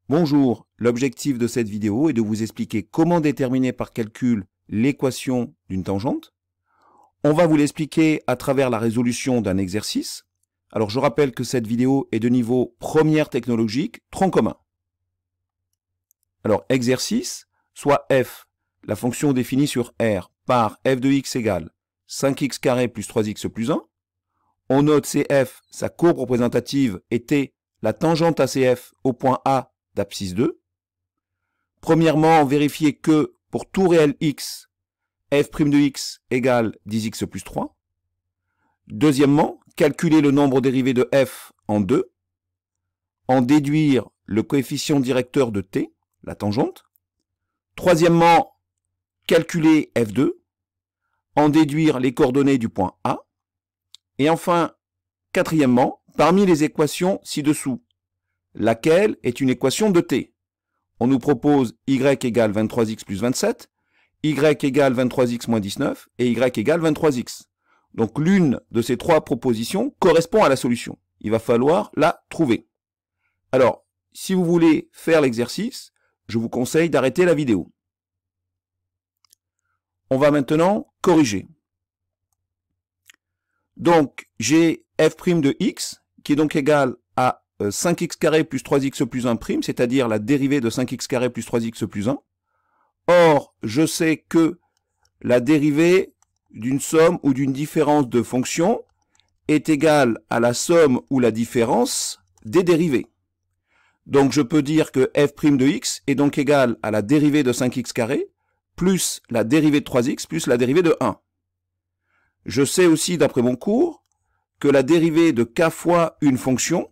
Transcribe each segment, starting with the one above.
Bonjour, l'objectif de cette vidéo est de vous expliquer comment déterminer par calcul l'équation d'une tangente. On va vous l'expliquer à travers la résolution d'un exercice. Alors je rappelle que cette vidéo est de niveau première technologique, tronc commun. Alors exercice, soit f, la fonction définie sur R, par f de x égale 5x carré plus 3x plus 1. On note CF, sa courbe représentative, et T, la tangente à CF au point A d'abscisse 2. Premièrement, vérifier que pour tout réel x, f' de x égale 10x plus 3. Deuxièmement, calculer le nombre dérivé de f en 2. En déduire le coefficient directeur de t, la tangente. Troisièmement, calculer f2. En déduire les coordonnées du point A. Et enfin, quatrièmement, parmi les équations ci-dessous, laquelle est une équation de t. On nous propose y égale 23x plus 27, y égale 23x moins 19 et y égale 23x. Donc l'une de ces trois propositions correspond à la solution. Il va falloir la trouver. Alors, si vous voulez faire l'exercice, je vous conseille d'arrêter la vidéo. On va maintenant corriger. Donc, j'ai f' de x, qui est donc égal à 5x carré plus 3x plus 1 prime, c'est-à-dire la dérivée de 5x carré plus 3x plus 1. Or, je sais que la dérivée d'une somme ou d'une différence de fonctions est égale à la somme ou la différence des dérivées. Donc, je peux dire que f' de x est donc égal à la dérivée de 5x carré plus la dérivée de 3x plus la dérivée de 1. Je sais aussi, d'après mon cours, que la dérivée de k fois une fonction,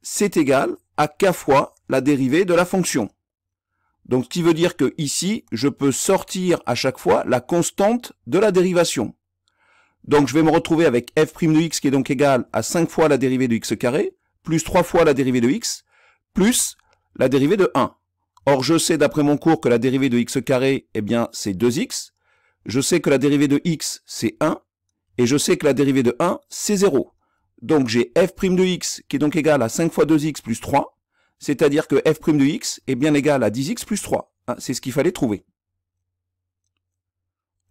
c'est égal à k fois la dérivée de la fonction. Donc, ce qui veut dire que ici, je peux sortir à chaque fois la constante de la dérivation. Donc, je vais me retrouver avec f' de x qui est donc égal à 5 fois la dérivée de x carré, plus 3 fois la dérivée de x, plus la dérivée de 1. Or, je sais d'après mon cours que la dérivée de x carré, eh bien, c'est 2x. Je sais que la dérivée de x, c'est 1. Et je sais que la dérivée de 1, c'est 0. Donc j'ai f' de x qui est donc égal à 5 fois 2x plus 3, c'est-à-dire que f' de x est bien égal à 10x plus 3. C'est ce qu'il fallait trouver.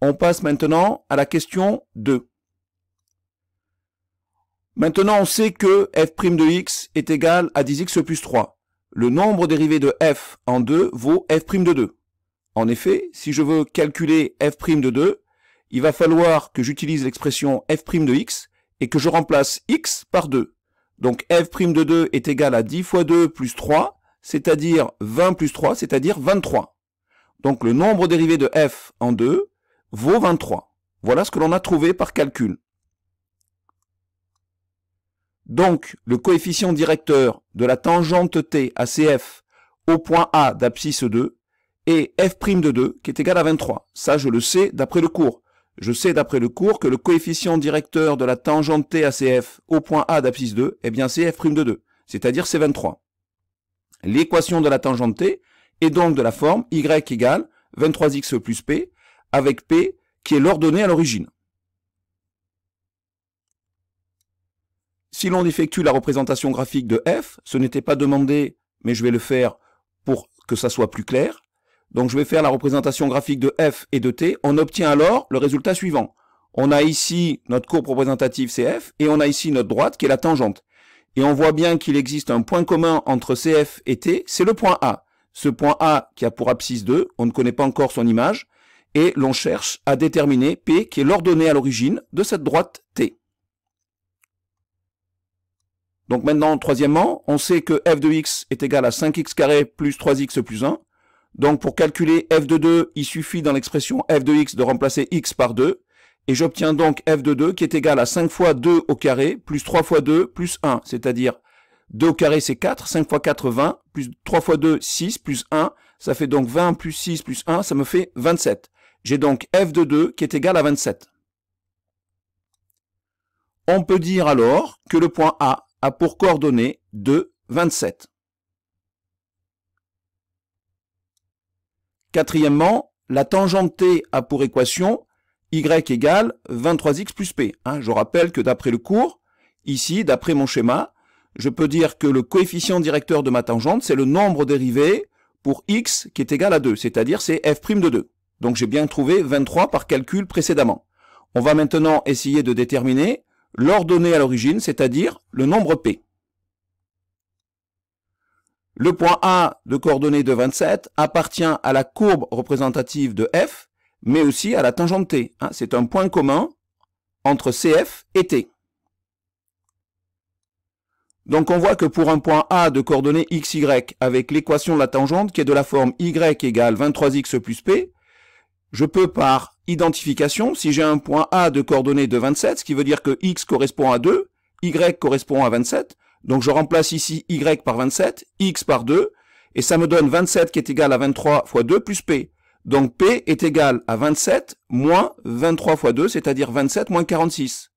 On passe maintenant à la question 2. Maintenant on sait que f' de x est égal à 10x plus 3. Le nombre dérivé de f en 2 vaut f' de 2. En effet, si je veux calculer f' de 2, il va falloir que j'utilise l'expression f' de x et que je remplace x par 2. Donc f' de 2 est égal à 10 fois 2 plus 3, c'est-à-dire 20 plus 3, c'est-à-dire 23. Donc le nombre dérivé de f en 2 vaut 23. Voilà ce que l'on a trouvé par calcul. Donc le coefficient directeur de la tangente t à CF au point A d'abscisse 2 est f' de 2 qui est égal à 23. Ça je le sais d'après le cours. Je sais d'après le cours que le coefficient directeur de la tangente t à CF au point A d'abscisse 2, eh bien c'est f' de 2, c'est-à-dire c'est 23. L'équation de la tangente t est donc de la forme y égale 23x plus p, avec p qui est l'ordonnée à l'origine. Si l'on effectue la représentation graphique de f, ce n'était pas demandé, mais je vais le faire pour que ça soit plus clair. Donc je vais faire la représentation graphique de f et de t. On obtient alors le résultat suivant. On a ici notre courbe représentative CF et on a ici notre droite qui est la tangente. Et on voit bien qu'il existe un point commun entre CF et t, c'est le point A. Ce point A qui a pour abscisse 2, on ne connaît pas encore son image, et l'on cherche à déterminer P qui est l'ordonnée à l'origine de cette droite T. Donc maintenant, troisièmement, on sait que f de x est égal à 5x carré plus 3x plus 1. Donc pour calculer f de 2, il suffit dans l'expression f de x de remplacer x par 2. Et j'obtiens donc f de 2 qui est égal à 5 fois 2 au carré plus 3 fois 2 plus 1. C'est-à-dire 2 au carré c'est 4, 5 fois 4 20, plus 3 fois 2 6, plus 1. Ça fait donc 20 plus 6 plus 1, ça me fait 27. J'ai donc f de 2 qui est égal à 27. On peut dire alors que le point A a pour coordonnée 2, 27. Quatrièmement, la tangente T a pour équation y égale 23x plus p. Je rappelle que d'après le cours, ici, d'après mon schéma, je peux dire que le coefficient directeur de ma tangente, c'est le nombre dérivé pour x qui est égal à 2, c'est-à-dire c'est f' de 2. Donc j'ai bien trouvé 23 par calcul précédemment. On va maintenant essayer de déterminer l'ordonnée à l'origine, c'est-à-dire le nombre p. Le point A de coordonnées de 27 appartient à la courbe représentative de f, mais aussi à la tangente t. C'est un point commun entre CF et t. Donc on voit que pour un point A de coordonnées x, y, avec l'équation de la tangente qui est de la forme y égale 23x plus p, je peux par identification, si j'ai un point A de coordonnées de 27, ce qui veut dire que x correspond à 2, y correspond à 27, donc je remplace ici y par 27, x par 2, et ça me donne 27 qui est égal à 23 fois 2 plus p. Donc p est égal à 27 moins 23 fois 2, c'est-à-dire 27 moins 46.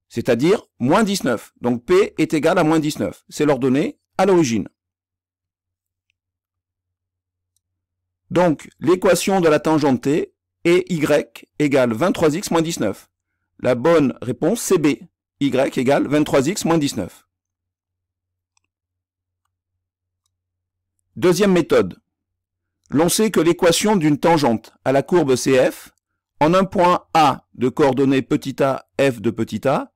C'est-à-dire moins 19. Donc p est égal à moins 19. C'est l'ordonnée à l'origine. Donc l'équation de la tangente t est y égale 23x moins 19. La bonne réponse c'est b. Y égale 23x moins 19. Deuxième méthode. L'on sait que l'équation d'une tangente à la courbe CF, en un point A de coordonnées petit a, f de petit a,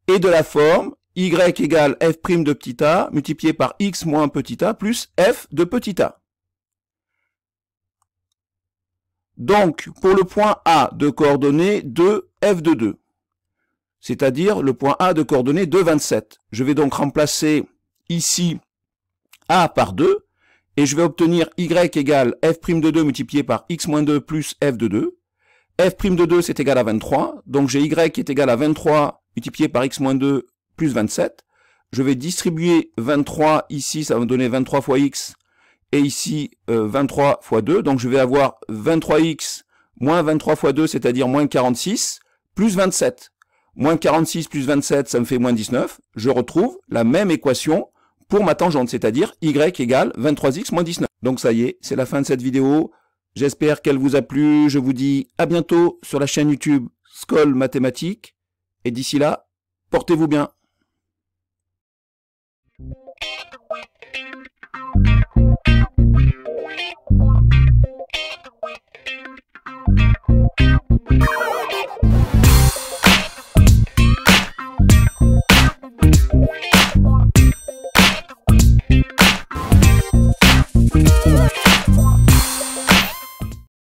est de la forme y égale f' de petit a multiplié par x moins petit a plus f de petit a. Donc, pour le point A de coordonnées 2, f de 2, c'est-à-dire le point A de coordonnées 2, 27, je vais donc remplacer ici A par 2, et je vais obtenir y égale f' de 2 multiplié par x moins 2 plus f de 2. F' de 2 c'est égal à 23, donc j'ai y qui est égal à 23 multiplié par x moins 2 plus 27. Je vais distribuer 23 ici, ça va me donner 23 fois x, et ici 23 fois 2, donc je vais avoir 23x moins 23 fois 2, c'est-à-dire moins 46, plus 27. Moins 46 plus 27, ça me fait moins 19. Je retrouve la même équation pour ma tangente, c'est-à-dire y égale 23x moins 19. Donc ça y est, c'est la fin de cette vidéo. J'espère qu'elle vous a plu. Je vous dis à bientôt sur la chaîne YouTube Skol Mathématiques. Et d'ici là, portez-vous bien.